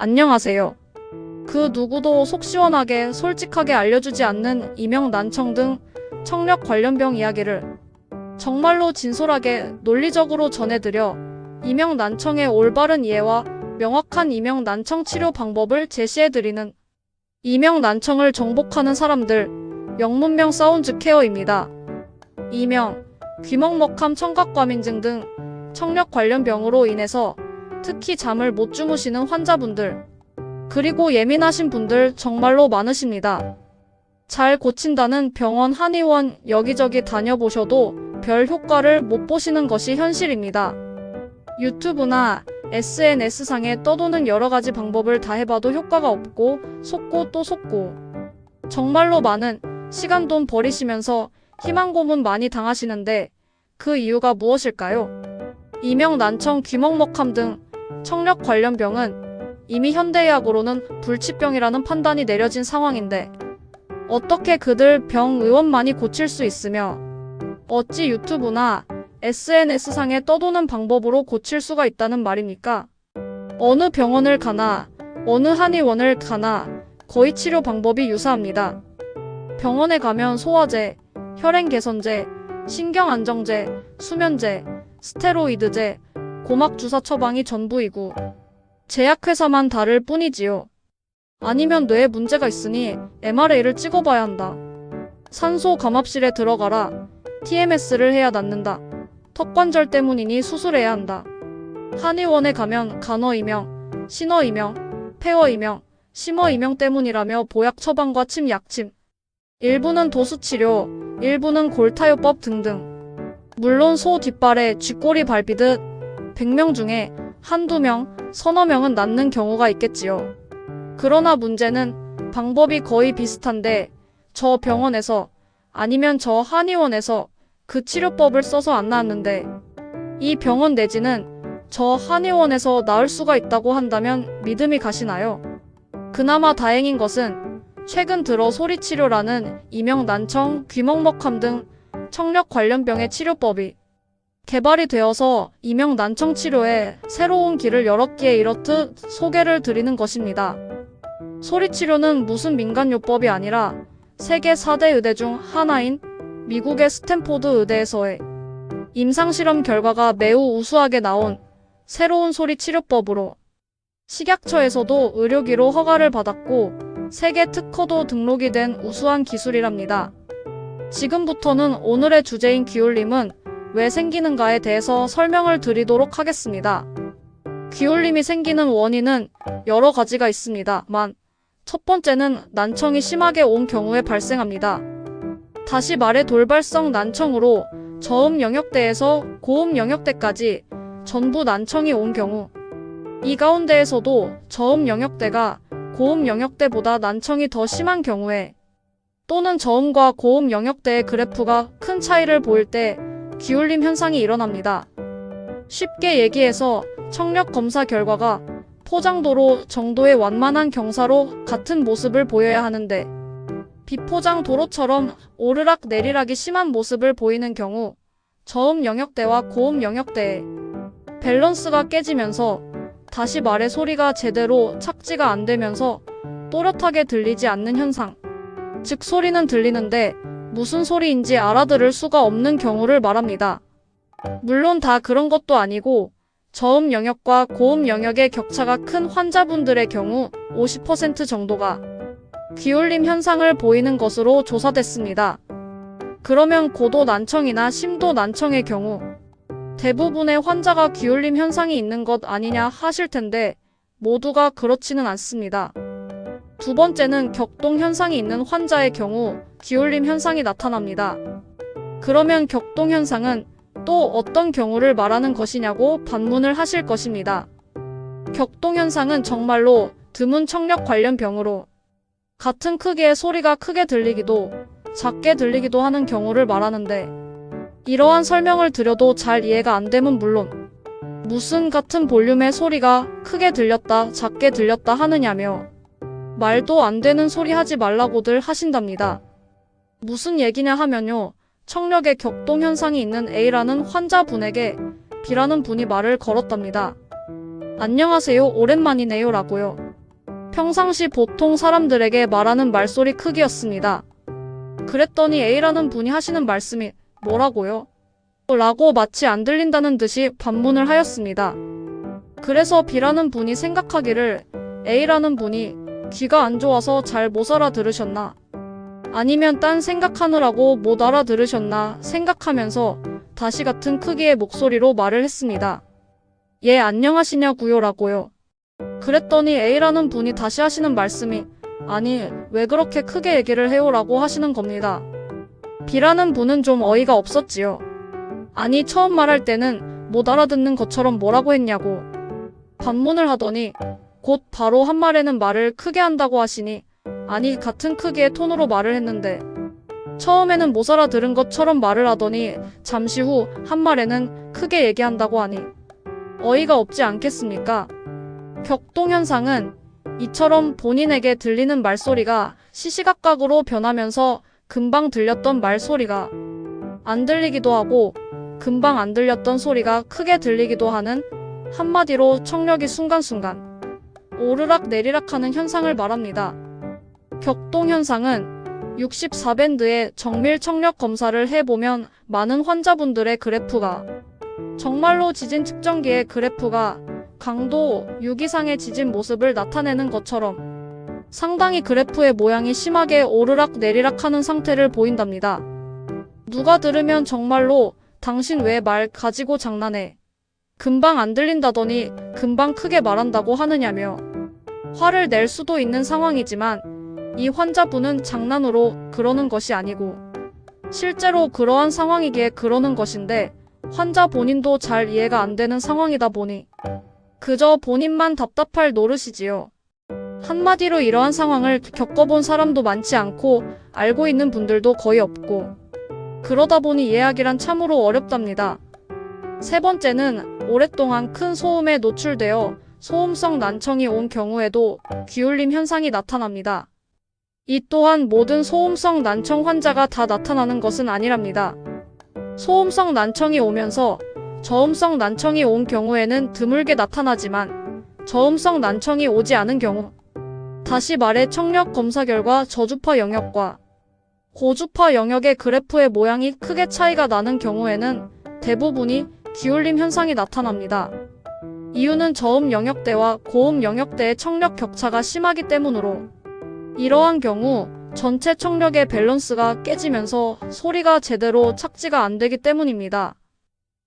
안녕하세요. 그 누구도 속 시원하게 솔직하게 알려주지 않는 이명 난청 등 청력 관련 병 이야기를 정말로 진솔하게 논리적으로 전해드려 이명 난청의 올바른 이해와 명확한 이명 난청 치료 방법을 제시해드리는 이명 난청을 정복하는 사람들 영문명 사운드 케어입니다. 이명, 귀먹먹함 청각과민증 등 청력 관련 병으로 인해서 특히 잠을 못 주무시는 환자분들, 그리고 예민하신 분들 정말로 많으십니다. 잘 고친다는 병원, 한의원 여기저기 다녀보셔도 별 효과를 못 보시는 것이 현실입니다. 유튜브나 SNS상에 떠도는 여러가지 방법을 다 해봐도 효과가 없고 속고 또 속고 정말로 많은 시간 돈 버리시면서 희망 고문 많이 당하시는데 그 이유가 무엇일까요? 이명 난청, 귀먹먹함 등 청력 관련 병은 이미 현대의학으로는 불치병이라는 판단이 내려진 상황인데 어떻게 그들 병 의원만이 고칠 수 있으며 어찌 유튜브나 SNS상에 떠도는 방법으로 고칠 수가 있다는 말입니까? 어느 병원을 가나 어느 한의원을 가나 거의 치료 방법이 유사합니다. 병원에 가면 소화제, 혈행 개선제, 신경안정제, 수면제, 스테로이드제, 고막 주사 처방이 전부이고 제약회사만 다를 뿐이지요. 아니면 뇌에 문제가 있으니 MRA를 찍어봐야 한다. 산소 감압실에 들어가라. TMS를 해야 낫는다. 턱관절 때문이니 수술해야 한다. 한의원에 가면 간어이명, 신어이명, 폐어이명, 심어이명 때문이라며 보약 처방과 침, 약침. 일부는 도수치료, 일부는 골타요법 등등. 물론 소 뒷발에 쥐꼬리 밟히듯 100명 중에 한두 명, 서너 명은 낫는 경우가 있겠지요. 그러나 문제는 방법이 거의 비슷한데 저 병원에서 아니면 저 한의원에서 그 치료법을 써서 안 나았는데 이 병원 내지는 저 한의원에서 나을 수가 있다고 한다면 믿음이 가시나요? 그나마 다행인 것은 최근 들어 소리치료라는 이명 난청, 귀먹먹함 등 청력 관련 병의 치료법이 개발이 되어서 이명 난청 치료에 새로운 길을 열었기에 이렇듯 소개를 드리는 것입니다. 소리치료는 무슨 민간요법이 아니라 세계 4대 의대 중 하나인 미국의 스탠포드 의대에서의 임상실험 결과가 매우 우수하게 나온 새로운 소리치료법으로 식약처에서도 의료기로 허가를 받았고 세계 특허도 등록이 된 우수한 기술이랍니다. 지금부터는 오늘의 주제인 귀울림은 왜 생기는가에 대해서 설명을 드리도록 하겠습니다. 귀울림이 생기는 원인은 여러 가지가 있습니다만 첫 번째는 난청이 심하게 온 경우에 발생합니다. 다시 말해 돌발성 난청으로 저음 영역대에서 고음 영역대까지 전부 난청이 온 경우, 이 가운데에서도 저음 영역대가 고음 영역대보다 난청이 더 심한 경우에 또는 저음과 고음 영역대의 그래프가 큰 차이를 보일 때 귀울림 현상이 일어납니다. 쉽게 얘기해서 청력 검사 결과가 포장도로 정도의 완만한 경사로 같은 모습을 보여야 하는데 비포장 도로처럼 오르락 내리락이 심한 모습을 보이는 경우 저음 영역대와 고음 영역대의 밸런스가 깨지면서 다시 말해 소리가 제대로 착지가 안 되면서 또렷하게 들리지 않는 현상, 즉 소리는 들리는데 무슨 소리인지 알아들을 수가 없는 경우를 말합니다. 물론 다 그런 것도 아니고 저음 영역과 고음 영역의 격차가 큰 환자분들의 경우 50% 정도가 귀울림 현상을 보이는 것으로 조사됐습니다. 그러면 고도 난청이나 심도 난청의 경우 대부분의 환자가 귀울림 현상이 있는 것 아니냐 하실 텐데 모두가 그렇지는 않습니다. 두 번째는 격동 현상이 있는 환자의 경우 귀울림 현상이 나타납니다. 그러면 격동 현상은 또 어떤 경우를 말하는 것이냐고 반문을 하실 것입니다. 격동 현상은 정말로 드문 청력 관련 병으로 같은 크기의 소리가 크게 들리기도 작게 들리기도 하는 경우를 말하는데 이러한 설명을 드려도 잘 이해가 안 되면 물론 무슨 같은 볼륨의 소리가 크게 들렸다 작게 들렸다 하느냐며 말도 안 되는 소리 하지 말라고들 하신답니다. 무슨 얘기냐 하면요. 청력에 격동 현상이 있는 A라는 환자분에게 B라는 분이 말을 걸었답니다. 안녕하세요, 오랜만이네요 라고요. 평상시 보통 사람들에게 말하는 말소리 크기였습니다. 그랬더니 A라는 분이 하시는 말씀이 뭐라고요? 라고 마치 안 들린다는 듯이 반문을 하였습니다. 그래서 B라는 분이 생각하기를 A라는 분이 귀가 안 좋아서 잘 못 알아들으셨나? 아니면 딴 생각하느라고 못 알아들으셨나 생각하면서 다시 같은 크기의 목소리로 말을 했습니다. 예, 안녕하시냐고요 라고요. 그랬더니 A라는 분이 다시 하시는 말씀이 아니, 왜 그렇게 크게 얘기를 해요 라고 하시는 겁니다. B라는 분은 좀 어이가 없었지요. 아니, 처음 말할 때는 못 알아듣는 것처럼 뭐라고 했냐고 반문을 하더니 곧 바로 한 말에는 말을 크게 한다고 하시니 아니, 같은 크기의 톤으로 말을 했는데 처음에는 못 알아들은 것처럼 말을 하더니 잠시 후 한 말에는 크게 얘기한다고 하니 어이가 없지 않겠습니까? 격동현상은 이처럼 본인에게 들리는 말소리가 시시각각으로 변하면서 금방 들렸던 말소리가 안 들리기도 하고 금방 안 들렸던 소리가 크게 들리기도 하는 한마디로 청력이 순간순간 오르락 내리락하는 현상을 말합니다. 격동현상은 64밴드의 정밀 청력 검사를 해보면 많은 환자분들의 그래프가 정말로 지진 측정기의 그래프가 강도 6 이상의 지진 모습을 나타내는 것처럼 상당히 그래프의 모양이 심하게 오르락 내리락하는 상태를 보인답니다. 누가 들으면 정말로 당신 왜 말 가지고 장난해? 금방 안 들린다더니 금방 크게 말한다고 하느냐며 화를 낼 수도 있는 상황이지만 이 환자분은 장난으로 그러는 것이 아니고 실제로 그러한 상황이기에 그러는 것인데 환자 본인도 잘 이해가 안 되는 상황이다 보니 그저 본인만 답답할 노릇이지요. 한마디로 이러한 상황을 겪어본 사람도 많지 않고 알고 있는 분들도 거의 없고 그러다 보니 이해하기란 참으로 어렵답니다. 세 번째는 오랫동안 큰 소음에 노출되어 소음성 난청이 온 경우에도 귀울림 현상이 나타납니다. 이 또한 모든 소음성 난청 환자가 다 나타나는 것은 아니랍니다. 소음성 난청이 오면서 저음성 난청이 온 경우에는 드물게 나타나지만 저음성 난청이 오지 않은 경우 다시 말해 청력 검사 결과 저주파 영역과 고주파 영역의 그래프의 모양이 크게 차이가 나는 경우에는 대부분이 귀울림 현상이 나타납니다. 이유는 저음 영역대와 고음 영역대의 청력 격차가 심하기 때문으로 이러한 경우 전체 청력의 밸런스가 깨지면서 소리가 제대로 착지가 안 되기 때문입니다.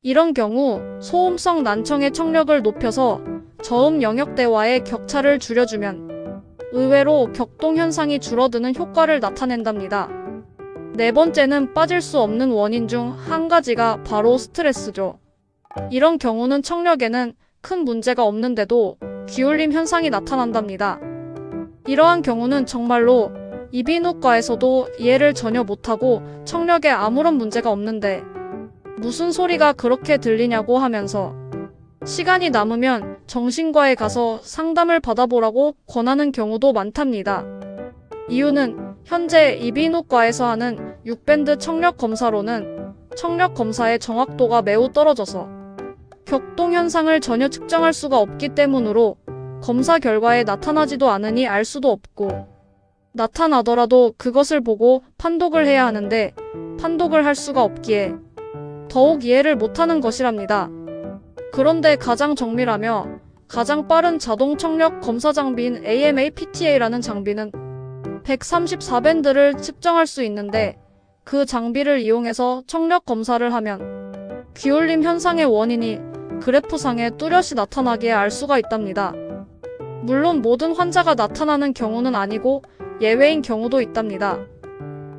이런 경우 소음성 난청의 청력을 높여서 저음 영역대와의 격차를 줄여주면 의외로 격동 현상이 줄어드는 효과를 나타낸답니다. 네 번째는 빠질 수 없는 원인 중 한 가지가 바로 스트레스죠. 이런 경우는 청력에는 큰 문제가 없는데도 귀울림 현상이 나타난답니다. 이러한 경우는 정말로 이비인후과에서도 이해를 전혀 못하고 청력에 아무런 문제가 없는데 무슨 소리가 그렇게 들리냐고 하면서 시간이 남으면 정신과에 가서 상담을 받아보라고 권하는 경우도 많답니다. 이유는 현재 이비인후과에서 하는 6밴드 청력 검사로는 청력 검사의 정확도가 매우 떨어져서 격동 현상을 전혀 측정할 수가 없기 때문으로 검사 결과에 나타나지도 않으니 알 수도 없고 나타나더라도 그것을 보고 판독을 해야 하는데 판독을 할 수가 없기에 더욱 이해를 못하는 것이랍니다. 그런데 가장 정밀하며 가장 빠른 자동 청력 검사 장비인 AMA-PTA라는 장비는 134밴드를 측정할 수 있는데 그 장비를 이용해서 청력 검사를 하면 귀울림 현상의 원인이 그래프상에 뚜렷이 나타나기에 알 수가 있답니다. 물론 모든 환자가 나타나는 경우는 아니고 예외인 경우도 있답니다.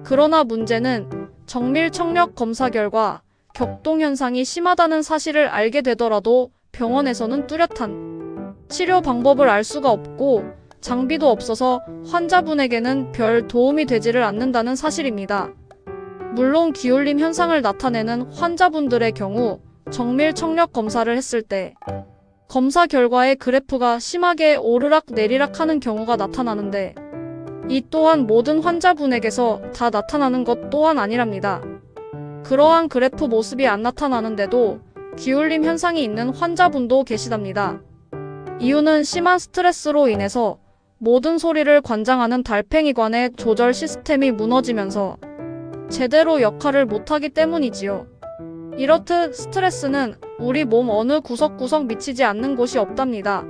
그러나 문제는 정밀 청력 검사 결과 격동 현상이 심하다는 사실을 알게 되더라도 병원에서는 뚜렷한 치료 방법을 알 수가 없고 장비도 없어서 환자분에게는 별 도움이 되지를 않는다는 사실입니다. 물론 귀울림 현상을 나타내는 환자분들의 경우 정밀 청력 검사를 했을 때 검사 결과의 그래프가 심하게 오르락 내리락 하는 경우가 나타나는데 이 또한 모든 환자분에게서 다 나타나는 것 또한 아니랍니다. 그러한 그래프 모습이 안 나타나는데도 귀울림 현상이 있는 환자분도 계시답니다. 이유는 심한 스트레스로 인해서 모든 소리를 관장하는 달팽이관의 조절 시스템이 무너지면서 제대로 역할을 못하기 때문이지요. 이렇듯 스트레스는 우리 몸 어느 구석구석 미치지 않는 곳이 없답니다.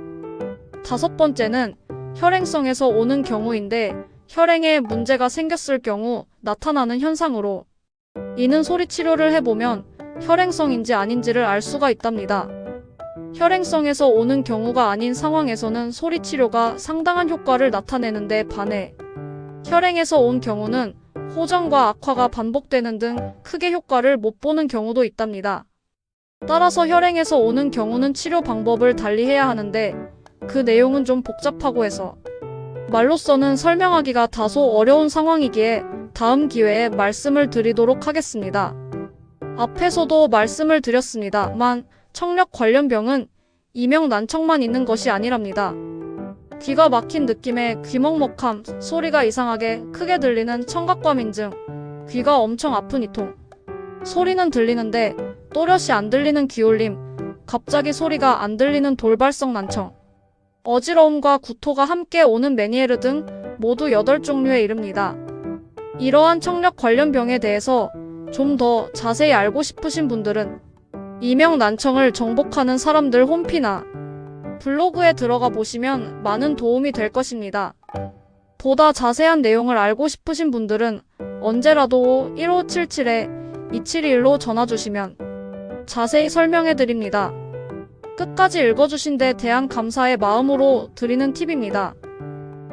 다섯 번째는 혈행성에서 오는 경우인데, 혈행에 문제가 생겼을 경우 나타나는 현상으로 이는 소리 치료를 해보면 혈행성인지 아닌지를 알 수가 있답니다. 혈행성에서 오는 경우가 아닌 상황에서는 소리 치료가 상당한 효과를 나타내는데 반해 혈행에서 온 경우는 호전과 악화가 반복되는 등 크게 효과를 못 보는 경우도 있답니다. 따라서 혈행에서 오는 경우는 치료 방법을 달리해야 하는데 그 내용은 좀 복잡하고 해서 말로서는 설명하기가 다소 어려운 상황이기에 다음 기회에 말씀을 드리도록 하겠습니다. 앞에서도 말씀을 드렸습니다만 청력 관련 병은 이명 난청만 있는 것이 아니랍니다. 귀가 막힌 느낌에 귀먹먹함, 소리가 이상하게 크게 들리는 청각과민증, 귀가 엄청 아픈 이통, 소리는 들리는데 또렷이 안 들리는 귀울림, 갑자기 소리가 안 들리는 돌발성 난청, 어지러움과 구토가 함께 오는 메니에르 등 모두 8종류에 이릅니다. 이러한 청력 관련 병에 대해서 좀 더 자세히 알고 싶으신 분들은 이명 난청을 정복하는 사람들 홈피나 블로그에 들어가 보시면 많은 도움이 될 것입니다. 보다 자세한 내용을 알고 싶으신 분들은 언제라도 1577-2721로 전화 주시면 자세히 설명해 드립니다. 끝까지 읽어주신 데 대한 감사의 마음으로 드리는 팁입니다.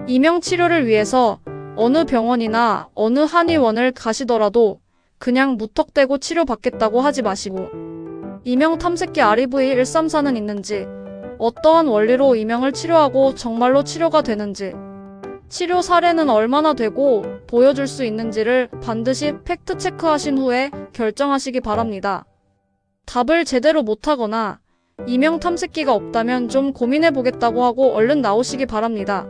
이명 치료를 위해서 어느 병원이나 어느 한의원을 가시더라도 그냥 무턱대고 치료받겠다고 하지 마시고 이명 탐색기 REV134는 있는지, 어떠한 원리로 이명을 치료하고 정말로 치료가 되는지, 치료 사례는 얼마나 되고 보여줄 수 있는지를 반드시 팩트 체크하신 후에 결정하시기 바랍니다. 답을 제대로 못하거나 이명 탐색기가 없다면 좀 고민해보겠다고 하고 얼른 나오시기 바랍니다.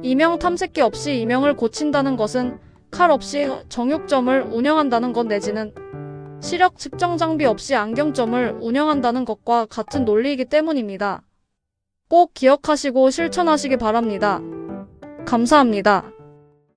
이명 탐색기 없이 이명을 고친다는 것은 칼 없이 정육점을 운영한다는 것 내지는 시력 측정 장비 없이 안경점을 운영한다는 것과 같은 논리이기 때문입니다. 꼭 기억하시고 실천하시기 바랍니다. 감사합니다.